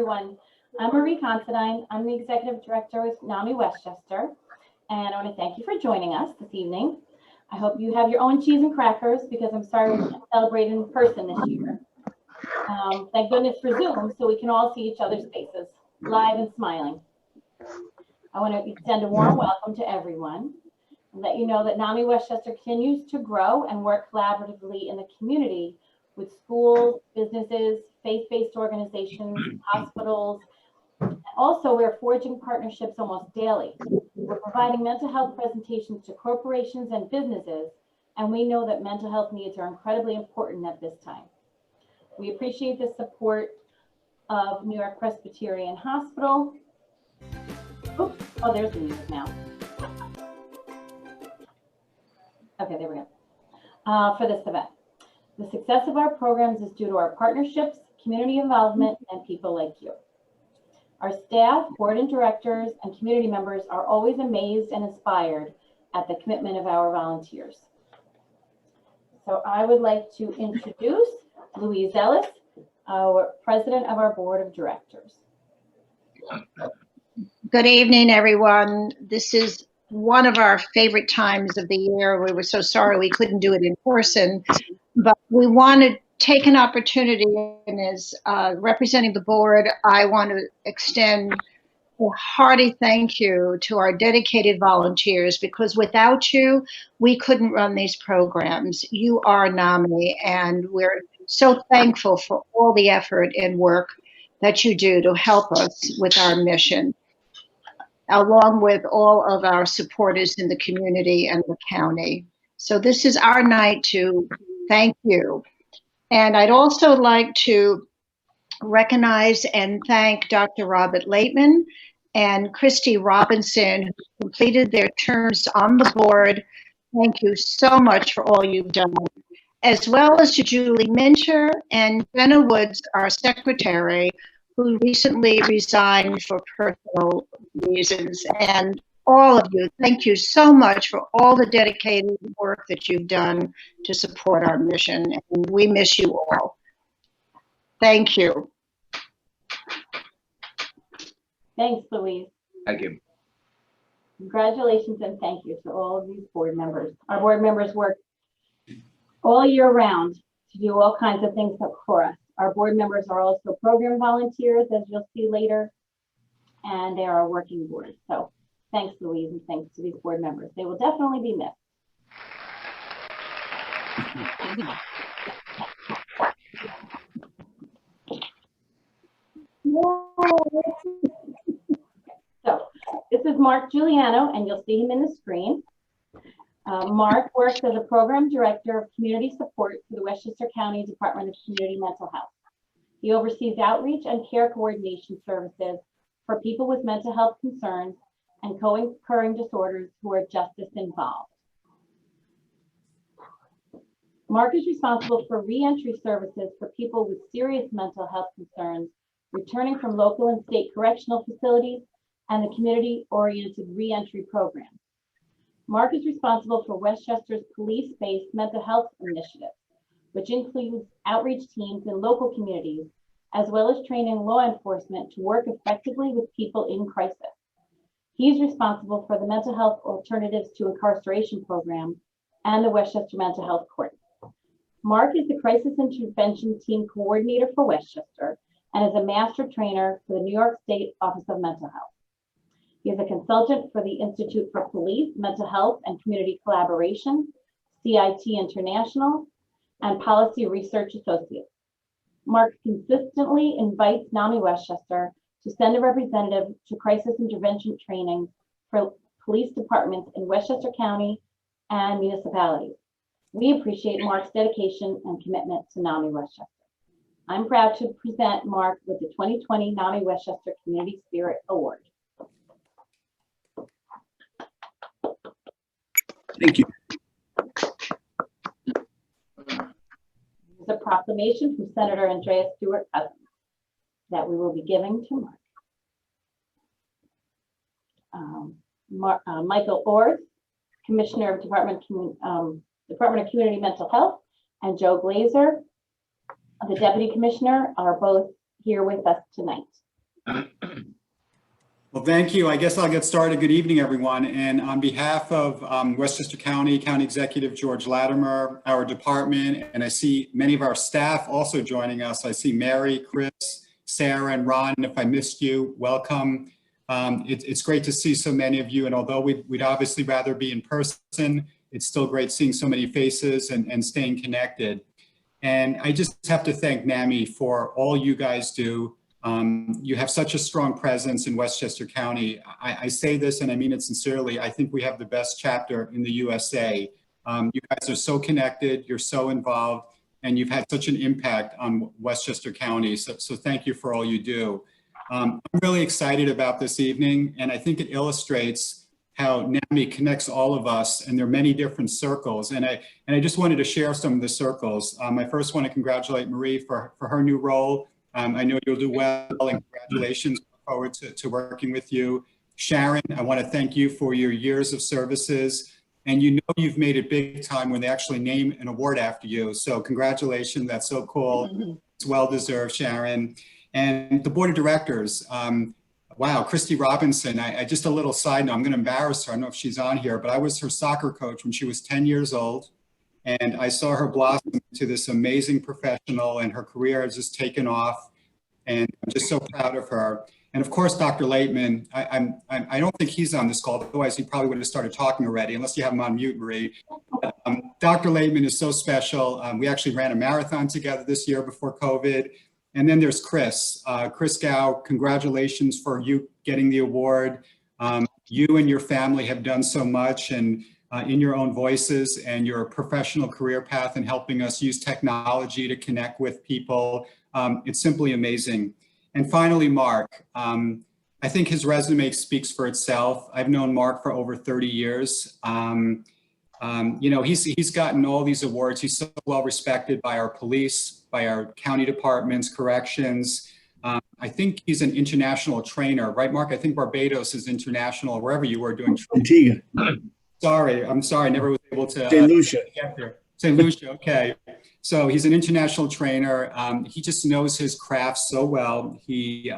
everyone. I'm Marie Considine. I'm the Executive Director with NAMI Westchester, and I want to thank you for joining us this evening. I hope you have your own cheese and crackers because I'm sorry we can't celebrate in person this year. Thank goodness for Zoom so we can all see each other's faces, live and smiling. I want to extend a warm welcome to everyone and let you know that NAMI Westchester continues to grow and work collaboratively in the community with schools, businesses, faith-based organizations, hospitals. Also, we're forging partnerships almost daily. We're providing mental health presentations to corporations and businesses, and we know that mental health needs are incredibly important at this time. We appreciate the support of New York Presbyterian Hospital. Oops, oh, there's the music now. Okay, there we go. For this event. The success of our programs is due to our partnerships, community involvement, and people like you. Our staff, board and directors, and community members are always amazed and inspired at the commitment of our volunteers. So I would like to introduce Louise Ellis, our president of our board of directors. Good evening, everyone. This is one of our favorite times of the year. We were so sorry we couldn't do it in person, but we want to take an opportunity, and as representing the board, I want to extend a hearty thank you to our dedicated volunteers, because without you, we couldn't run these programs. You are NAMI, and we're so thankful for all the effort and work that you do to help us with our mission, along with all of our supporters in the community and the county. So this is our night to thank you. And I'd also like to recognize and thank Dr. Robert Laitman and Christy Robinson, who completed their terms on the board. Thank you so much for all you've done, as well as to Julie Mincher and Jenna Woods, our secretary, who recently resigned for personal reasons. And all of you, thank you so much for all the dedicated work that you've done to support our mission. And we miss you all. Thank you. Thanks, Louise. Thank you. Congratulations and thank you to all of these board members. Our board members work all year round to do all kinds of things for us. Our board members are also program volunteers, as you'll see later, and they are a working board. So thanks, Louise, and thanks to these board members. They will definitely be missed. So this is Mark Giuliano, and you'll see him in the screen. Mark works as a program director of community support for the Westchester County Department of Community Mental Health. He oversees outreach and care coordination services for people with mental health concerns and co-occurring disorders who are justice involved. Mark is responsible for reentry services for people with serious mental health concerns returning from local and state correctional facilities and the community-oriented reentry program. Mark is responsible for Westchester's police-based mental health initiative, which includes outreach teams in local communities, as well as training law enforcement to work effectively with people in crisis. He's responsible for the Mental Health Alternatives to Incarceration program and the Westchester Mental Health Court. Mark is the Crisis Intervention Team Coordinator for Westchester and is a master trainer for the New York State Office of Mental Health. He is a consultant for the Institute for Police, Mental Health, and Community Collaboration, CIT International, and Policy Research Associates. Mark consistently invites NAMI Westchester to send a representative to crisis intervention training for police departments in Westchester County and municipalities. We appreciate Mark's dedication and commitment to NAMI Westchester. I'm proud to present Mark with the 2020 NAMI Westchester Community Spirit Award. Thank you. There's a proclamation from Senator Andrea Stewart Cousins that we will be giving to Mark. Michael Orth, Commissioner of Department of Community Mental Health, and Joe Glazer, the Deputy Commissioner, are both here with us tonight. Well, thank you. I guess I'll get started. Good evening, everyone. And on behalf of Westchester County Executive George Latimer, our department, and I see many of our staff also joining us. I see Mary, Chris, Sarah, and Ron. And if I missed you, welcome. It's great to see so many of you. And although we'd obviously rather be in person, it's still great seeing so many faces and staying connected. And I just have to thank NAMI for all you guys do. You have such a strong presence in Westchester County. I say this and I mean it sincerely. I think we have the best chapter in the USA. You guys are so connected, you're so involved, and you've had such an impact on Westchester County. So thank you for all you do. I'm really excited about this evening, and I think it illustrates how NAMI connects all of us, and there are many different circles. And I just wanted to share some of the circles. I first want to congratulate Marie for her new role. I know you'll do well, and congratulations. Look forward to working with you. Sharon, I want to thank you for your years of services. And you know you've made it big time when they actually name an award after you. So congratulations, that's so cool. It's well-deserved, Sharon. And the board of directors, wow, Christy Robinson, I just a little side note, I'm going to embarrass her. I don't know if she's on here, but I was her soccer coach when she was 10 years old. And I saw her blossom into this amazing professional, and her career has just taken off. And I'm just so proud of her. And of course, Dr. Laitman, I don't think he's on this call, otherwise he probably would have started talking already, unless you have him on mute, Marie. Dr. Laitman is so special. We actually ran a marathon together this year before COVID. And then there's Chris. Chris Gow, congratulations for you getting the award. You and your family have done so much, and in your own voices and your professional career path and helping us use technology to connect with people. It's simply amazing. And finally, Mark. I think his resume speaks for itself. I've known Mark for over 30 years. You know, he's gotten all these awards. He's so well respected by our police, by our county departments, corrections. I think he's an international trainer, right, Mark? I think Barbados is international, wherever you were doing. Antigua. Sorry, I'm sorry, I never was able to St. Lucia. get there. St. Lucia, okay. So he's an international trainer. He just knows his craft so well. He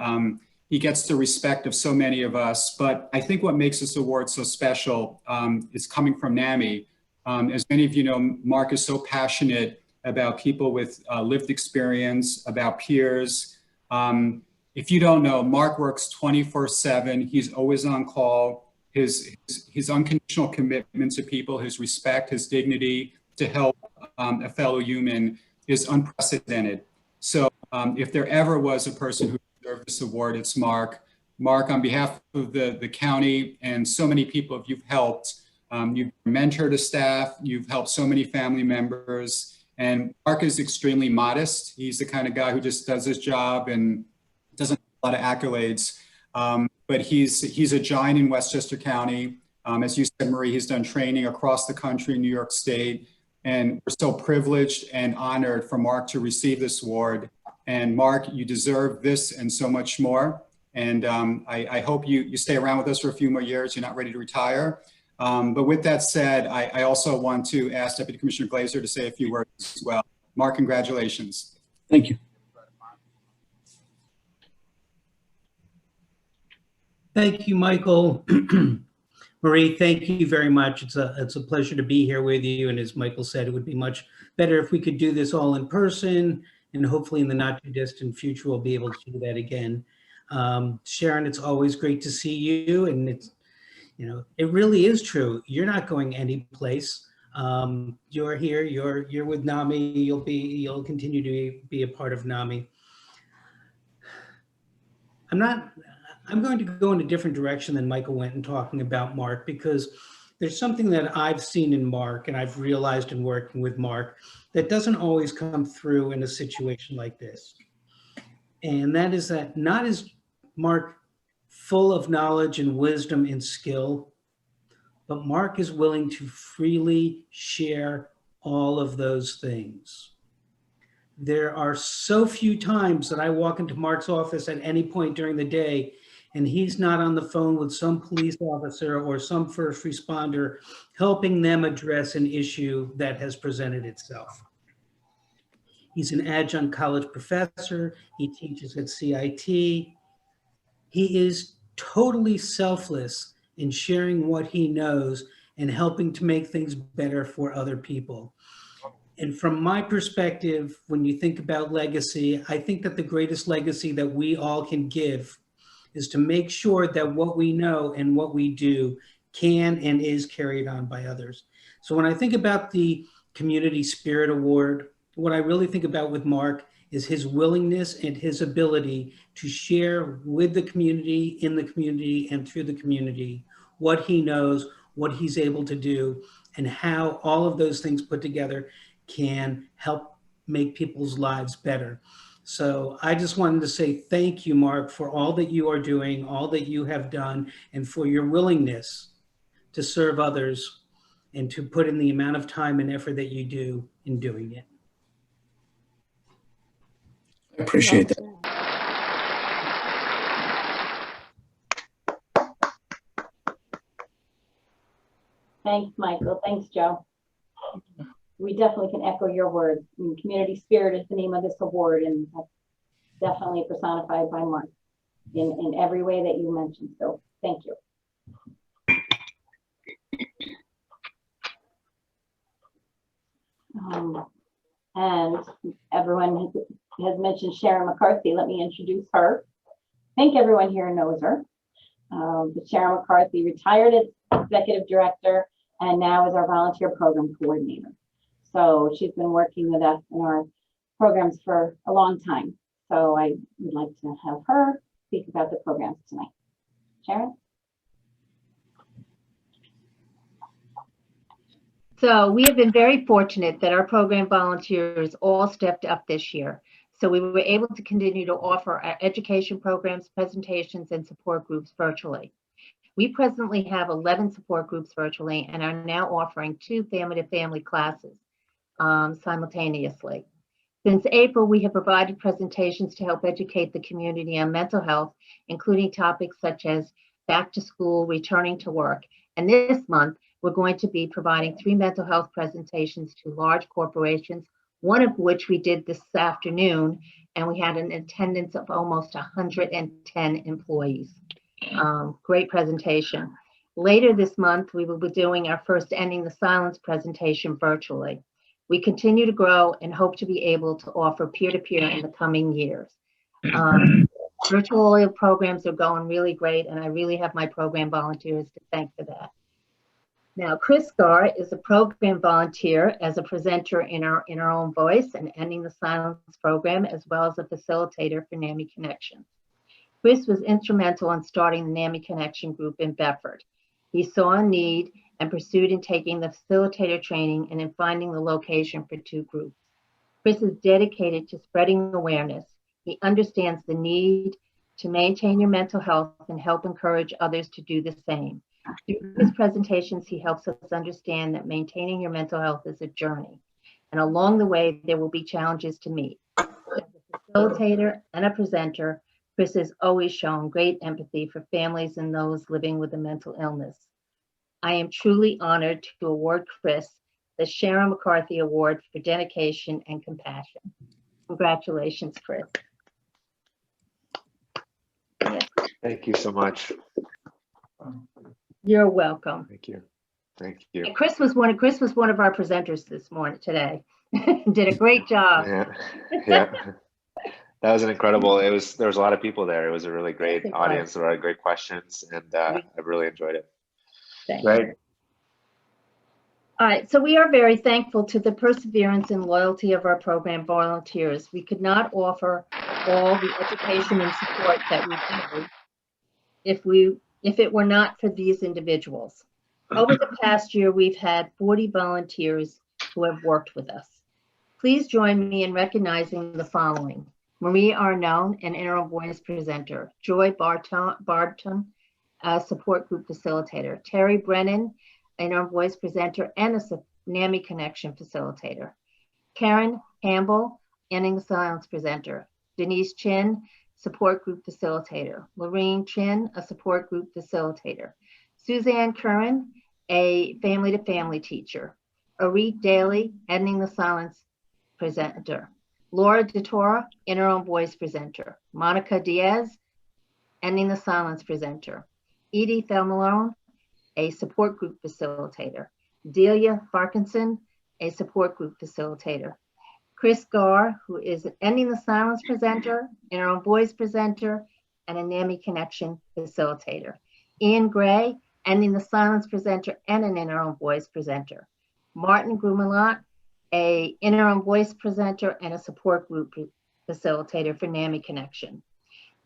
gets the respect of so many of us. But I think what makes this award so special is coming from NAMI. As many of you know, Mark is so passionate about people with lived experience, about peers. If you don't know, Mark works 24/7. He's always on call. His unconditional commitment to people, his respect, his dignity to help a fellow human is unprecedented. So if there ever was a person who deserved this award, it's Mark. Mark, on behalf of the county and so many people you've helped, you've mentored a staff, you've helped so many family members, and Mark is extremely modest. He's the kind of guy who just does his job and doesn't have a lot of accolades. But he's a giant in Westchester County. As you said, Marie, he's done training across the country in New York State. And we're so privileged and honored for Mark to receive this award. And Mark, you deserve this and so much more. And I hope you stay around with us for a few more years. You're not ready to retire. But with that said, I also want to ask Deputy Commissioner Glazer to say a few words as well. Mark, congratulations. Thank you. Thank you, Michael. Marie, thank you very much. It's a pleasure to be here with you. And as Michael said, it would be much better if we could do this all in person. And hopefully in the not too distant future, we'll be able to do that again. Sharon, it's always great to see you. And it's, you know, it really is true. You're not going anyplace. You're here, you're with NAMI. You'll continue to be a part of NAMI. I'm going to go in a different direction than Michael went in talking about Mark, because there's something that I've seen in Mark and I've realized in working with Mark that doesn't always come through in a situation like this. And that is that not is Mark full of knowledge and wisdom and skill, but Mark is willing to freely share all of those things. There are so few times that I walk into Mark's office at any point during the day and he's not on the phone with some police officer or some first responder helping them address an issue that has presented itself. He's an adjunct college professor. He teaches at CIT. He is totally selfless in sharing what he knows and helping to make things better for other people. And from my perspective, when you think about legacy, I think that the greatest legacy that we all can give is to make sure that what we know and what we do can and is carried on by others. So when I think about the Community Spirit Award, what I really think about with Mark is his willingness and his ability to share with the community, in the community, and through the community what he knows, what he's able to do, and how all of those things put together can help make people's lives better. So I just wanted to say thank you, Mark, for all that you are doing, all that you have done, and for your willingness to serve others and to put in the amount of time and effort that you do in doing it. I appreciate that. Thanks, Michael. Thanks, Joe. We definitely can echo your words. I mean, community spirit is the name of this award, and that's definitely personified by Mark in every way that you mentioned. So thank you. And everyone has mentioned Sharon McCarthy. Let me introduce her. I think everyone here knows her. But Sharon McCarthy retired as executive director and now is our volunteer program coordinator. So she's been working with us in our programs for a long time. So I would like to have her speak about the programs tonight. Sharon? So we have been very fortunate that our program volunteers all stepped up this year. So we were able to continue to offer our education programs, presentations, and support groups virtually. We presently have 11 support groups virtually and are now offering 2 family-to-family classes simultaneously. Since April, we have provided presentations to help educate the community on mental health, including topics such as back to school, returning to work. And this month, we're going to be providing 3 mental health presentations to large corporations, one of which we did this afternoon, and we had an attendance of almost 110 employees. Great presentation. Later this month, we will be doing our first Ending the Silence presentation virtually. We continue to grow and hope to be able to offer peer-to-peer in the coming years. Virtual programs are going really great, and I really have my program volunteers to thank for that. Now, Chris Garr is a program volunteer as a presenter in our own voice and Ending the Silence program, as well as a facilitator for NAMI Connections. Chris was instrumental in starting the NAMI Connection group in Bedford. He saw a need and pursued in taking the facilitator training and in finding the location for 2 groups. Chris is dedicated to spreading awareness. He understands the need to maintain your mental health and help encourage others to do the same. Through his presentations, he helps us understand that maintaining your mental health is a journey. And along the way, there will be challenges to meet. As a facilitator and a presenter, Chris has always shown great empathy for families and those living with a mental illness. I am truly honored to award Chris the Sharon McCarthy Award for dedication and compassion. Congratulations, Chris. Yes. Thank you so much. You're welcome. Thank you. Thank you. And Chris was one of our presenters this morning today. Did a great job. Yeah. That was an incredible. There was a lot of people there. It was a really great audience. There were great questions, and I really enjoyed it. Great. All right, so we are very thankful to the perseverance and loyalty of our program volunteers. We could not offer all the education and support that we do if it were not for these individuals. Over the past year, we've had 40 volunteers who have worked with us. Please join me in recognizing the following: Marie Arnone, an interim voice presenter; Joy Barton, a support group facilitator; Terry Brennan, interim voice presenter and a NAMI Connection facilitator; Karen Campbell, Ending the Silence presenter; Denise Chin, support group facilitator; Lorraine Chin, a support group facilitator; Suzanne Curran, a family-to-family teacher; Arit Daly, Ending the Silence presenter; Laura DeTora, interim voice presenter; Monica Diaz, Ending the Silence presenter. Edie Thelmalone, a support group facilitator. Delia Farkinson, a support group facilitator. Chris Garr, who is an Ending the Silence presenter, Inner Own Voice presenter, and a NAMI Connection facilitator. Ian Gray, Ending the Silence presenter and an Inner Own Voice presenter. Martin Grumelot, a Inner Own Voice presenter and a support group facilitator for NAMI Connection.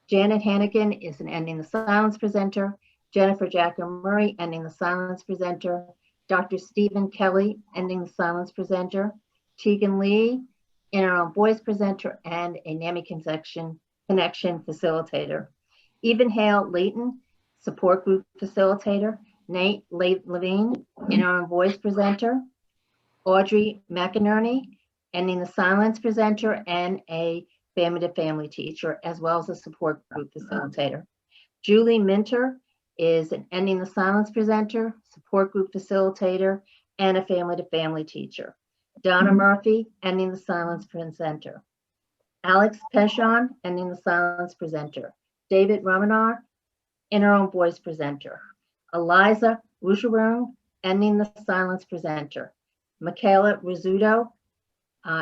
Janet Hannigan is an Ending the Silence presenter. Jennifer Jacker Murray, Ending the Silence presenter. Dr. Stephen Kelly, Ending the Silence presenter. Tegan Lee, Inner Own Voice presenter and a NAMI Connection facilitator. Even Hale Layton, support group facilitator. Nate Levine, Inner Own Voice presenter. Audrey McInerney, Ending the Silence presenter and a family-to-family teacher, as well as a support group facilitator. Julie Minter is an Ending the Silence presenter, support group facilitator, and a family-to-family teacher. Donna Murphy, Ending the Silence presenter. Alex Peshon, Ending the Silence presenter. David Romanar, Inner Own Voice presenter. Eliza Rusharoon, Ending the Silence presenter. Michaela Rizzuto,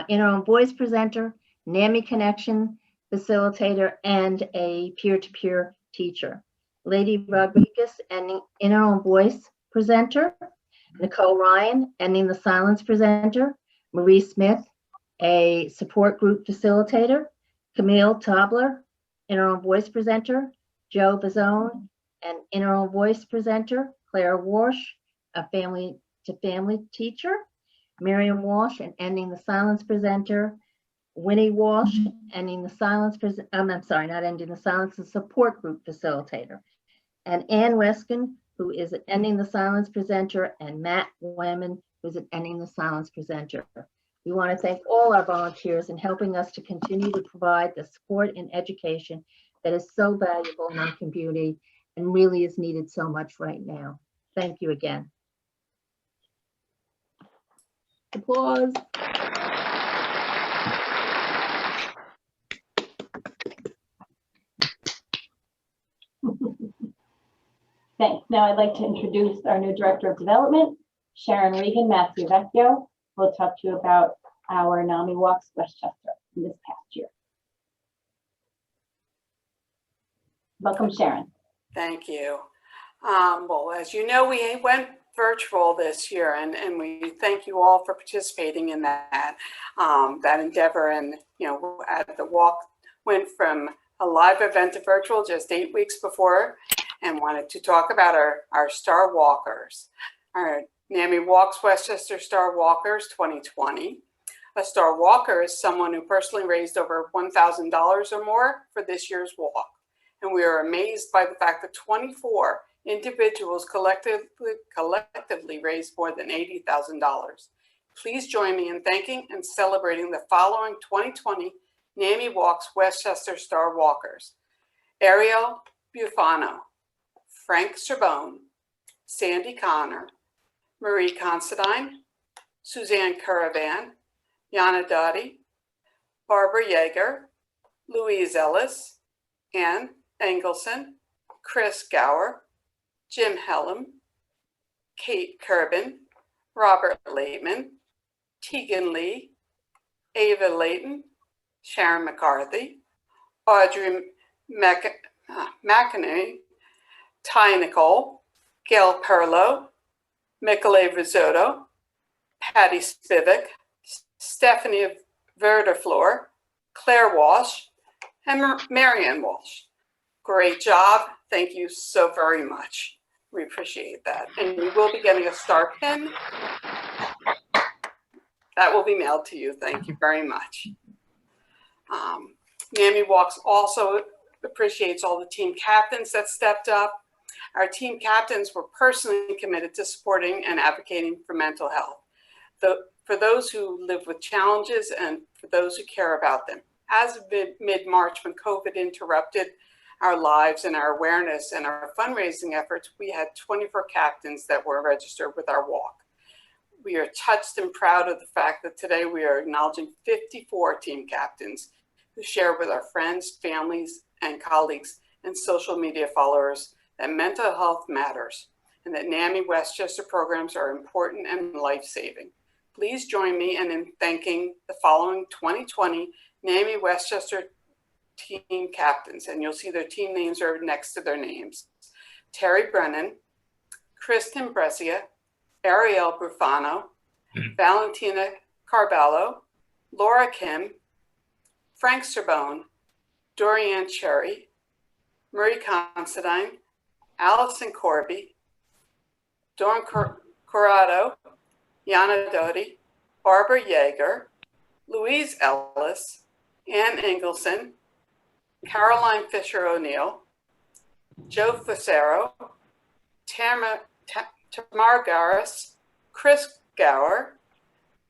Inner Own Voice presenter, NAMI Connection facilitator, and a peer-to-peer teacher. Lady Rodriguez, Inner Own Voice presenter. Nicole Ryan, Ending the Silence presenter. Marie Smith, a support group facilitator. Camille Tobler, Inner Own Voice presenter. Joe Bazone, an Inner Own Voice presenter. Claire Walsh, a family-to-family teacher. Miriam Walsh, an Ending the Silence presenter. Winnie Walsh, Ending the Silence not Ending the Silence, a support group facilitator. And Ann Weskin, who is an Ending the Silence presenter, and Matt Wayman, who's an Ending the Silence presenter. We want to thank all our volunteers in helping us to continue to provide the support and education that is so valuable in our community and really is needed so much right now. Thank you again. Applause. Thanks. Now I'd like to introduce our new Director of Development, Sharon Regan Matthew Vecchio. We'll talk to you about our NAMI Walks Westchester in this past year. Welcome, Sharon. Thank you. Well, as you know, we went virtual this year, and we thank you all for participating in that endeavor. And the walk went from a live event to virtual just 8 weeks before, and wanted to talk about our Star Walkers, our NAMI Walks Westchester Star Walkers 2020. A Star Walker is someone who personally raised over $1,000 or more for this year's walk. And we are amazed by the fact that 24 individuals collectively raised more than $80,000. Please join me in thanking and celebrating the following 2020 NAMI Walks Westchester Star Walkers: Ariel Bufano, Frank Cerbone, Sandy Connor, Marie Considine, Suzanne Caravan, Yana Dottie, Barbara Yeager, Louise Ellis, Ann Engelson, Chris Gower, Jim Hellum, Kate Kerbin, Robert Laitman, Tegan Lee, Ava Layton, Sharon McCarthy, Audrey McInerney, Ty Nicole, Gail Perlow, Michele Risotto, Patty Spivak, Stephanie Verderfloor, Claire Walsh, and Marianne Walsh. Great job. Thank you so very much. We appreciate that. And you will be getting a star pin. That will be mailed to you. Thank you very much. NAMI Walks also appreciates all the team captains that stepped up. Our team captains were personally committed to supporting and advocating for mental health, for those who live with challenges and for those who care about them. As of mid-March, when COVID interrupted our lives and our awareness and our fundraising efforts, we had 24 captains that were registered with our walk. We are touched and proud of the fact that today we are acknowledging 54 team captains who share with our friends, families, and colleagues and social media followers that mental health matters and that NAMI Westchester programs are important and life-saving. Please join me in thanking the following 2020 NAMI Westchester team captains, and you'll see their team names are next to their names. Terry Brennan, Kristen Brescia, Ariel Brufano, Valentina Carballo, Laura Kim, Frank Serbone, Dorianne Cherry, Marie Considine, Allison Corby, Dawn Corrado, Yana Doty, Barbara Yeager, Louise Ellis, Ann Engelson, Caroline Fisher O'Neill, Joe Facero, Tamar Garris, Chris Gower,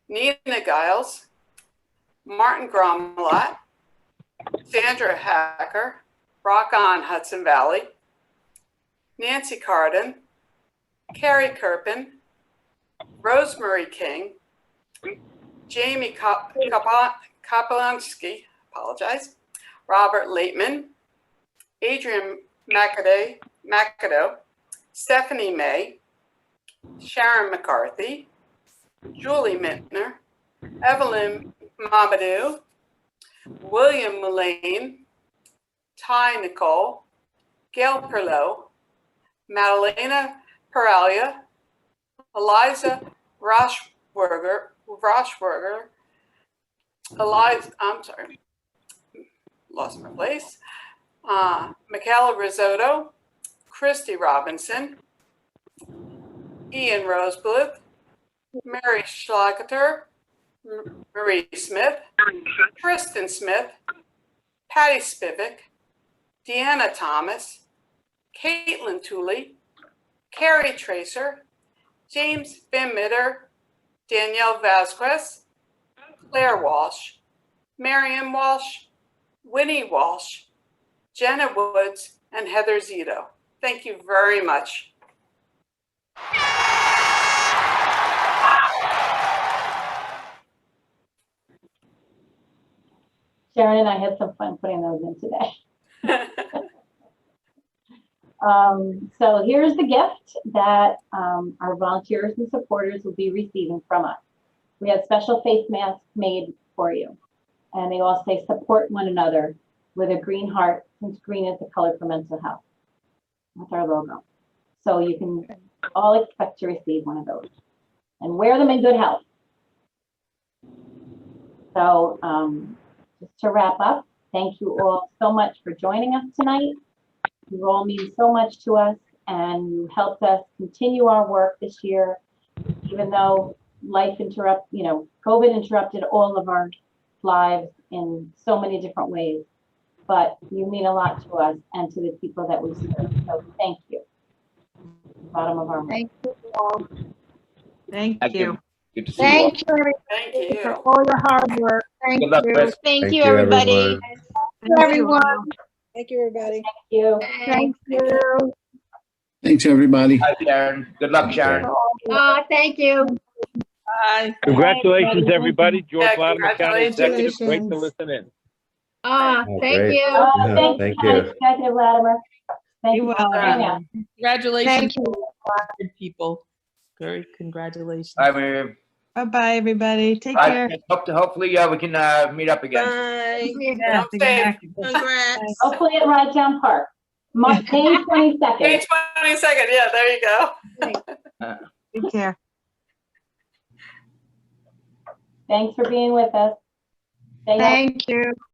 Nina Giles, Martin Gromelot, Sandra Hacker, Rock On Hudson Valley, Nancy Carden, Carrie Kirpin, Rosemary King, Jamie Kapolanski, apologize, Robert Laitman, Adrian McAdoe, Stephanie May, Sharon McCarthy, Julie Mintner, Evelyn Mamadou, William Mullane, Ty Nicole, Gail Perlow, Madalena Paralia, Eliza Roshberger, lost my place, Michaela Risotto, Christy Robinson, Ian Rosebluth, Mary Schlageter, Marie Smith, Kristen Smith, Patty Spivak, Deanna Thomas, Caitlin Tooley, Carrie Tracer, James Van Mitter, Danielle Vasquez, Claire Walsh, Marion Walsh, Winnie Walsh, Jenna Woods, and Heather Zito. Thank you very much. Sharon and I had some fun putting those in today. So here's the gift that our volunteers and supporters will be receiving from us. We have special face masks made for you, and they all say support one another with a green heart, since green is the color for mental health. That's our logo. So you can all expect to receive one of those and wear them in good health. So just to wrap up, thank you all so much for joining us tonight. You all mean so much to us, and you helped us continue our work this year, even though life COVID interrupted all of our lives in so many different ways. But you mean a lot to us and to the people that we serve. So thank you. Bottom of our heart. Thank you all. Thank you. Good to see you all. Thank you, everybody, Thank you. for all your hard work. Thank Good luck, you. Chris. Thank you, everybody. everyone. Thank you, everyone. Thank you, everybody. Thank you. Thank you. Thanks, everybody. Hi, Sharon. Good luck, Sharon. Thank you. Bye. Congratulations, everybody. George Yeah, Latimer County Executive, great to Congratulations. listen in. Oh, Thank great. you. Yeah, Thank thank you, you. Executive Latimer. Thank You're you for joining us. welcome. Congratulations, Thank you. good people. Great, congratulations. Bye, Miriam. Bye-bye, everybody. Take Bye. care. Hopefully, we can meet up again. Bye. Yeah, Stay. Congrats. Hopefully at Ride Town Park, May 22nd. May 22nd. Yeah, there you go. Take care. Thanks for being with us. Stay healthy. Thank you.